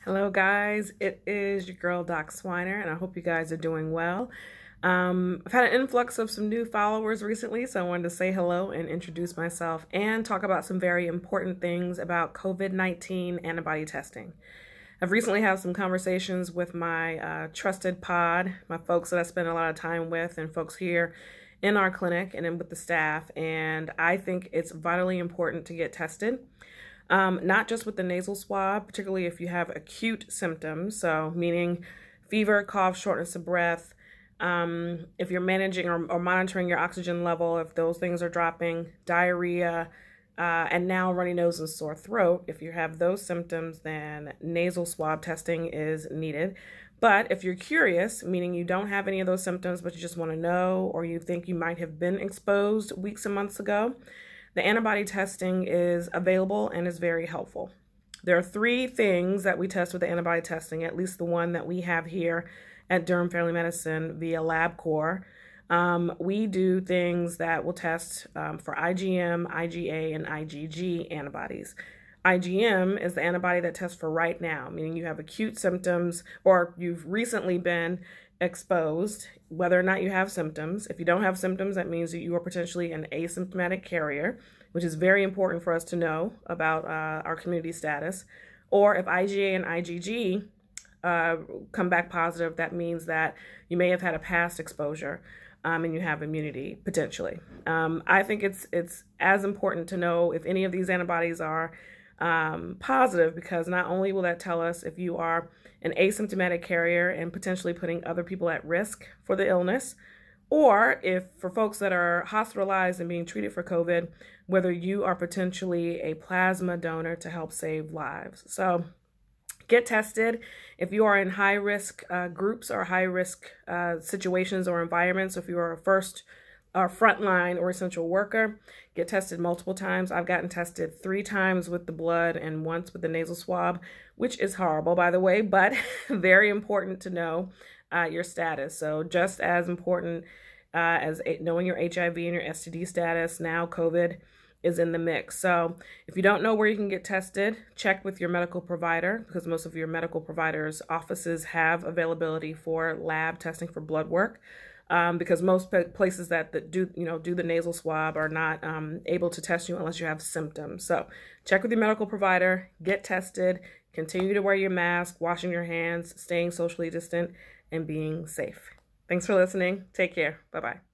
Hello guys, it is your girl Doc Swiner and I hope you guys are doing well. I've had an influx of some new followers recently, so I wanted to say hello and introduce myself and talk about some very important things about COVID-19 antibody testing. I've recently had some conversations with my trusted pod, my folks that I spend a lot of time with and folks here in our clinic and with the staff, and I think it's vitally important to get tested. Not just with the nasal swab, particularly if you have acute symptoms, so meaning fever, cough, shortness of breath, if you're managing or monitoring your oxygen level, if those things are dropping, diarrhea, and now runny nose and sore throat. If you have those symptoms, then nasal swab testing is needed. But if you're curious, meaning you don't have any of those symptoms, but you just want to know, or you think you might have been exposed weeks and months ago, the antibody testing is available and is very helpful. There are three things that we test with the antibody testing, at least the one that we have here at Durham Family Medicine via LabCorp. We do things that will test for IgM, IgA, and IgG antibodies. IgM is the antibody that tests for right now, meaning you have acute symptoms or you've recently been exposed, whether or not you have symptoms. If you don't have symptoms, that means that you are potentially an asymptomatic carrier, which is very important for us to know about our community status. Or if IgA and IgG come back positive, that means that you may have had a past exposure and you have immunity potentially. I think it's as important to know if any of these antibodies are positive, because not only will that tell us if you are an asymptomatic carrier and potentially putting other people at risk for the illness, or if for folks that are hospitalized and being treated for COVID, whether you are potentially a plasma donor to help save lives. So get tested. If you are in high-risk groups or high-risk situations or environments, if you are a frontline or essential worker, get tested multiple times. I've gotten tested 3 times with the blood and once with the nasal swab, which is horrible, by the way, but very important to know your status. So just as important as knowing your HIV and your STD status, now COVID is in the mix. So if you don't know where you can get tested, check with your medical provider, because most of your medical providers' offices have availability for lab testing for blood work. Because most places that do the nasal swab are not able to test you unless you have symptoms. So check with your medical provider, get tested, continue to wear your mask, washing your hands, staying socially distant, and being safe. Thanks for listening. Take care. Bye-bye.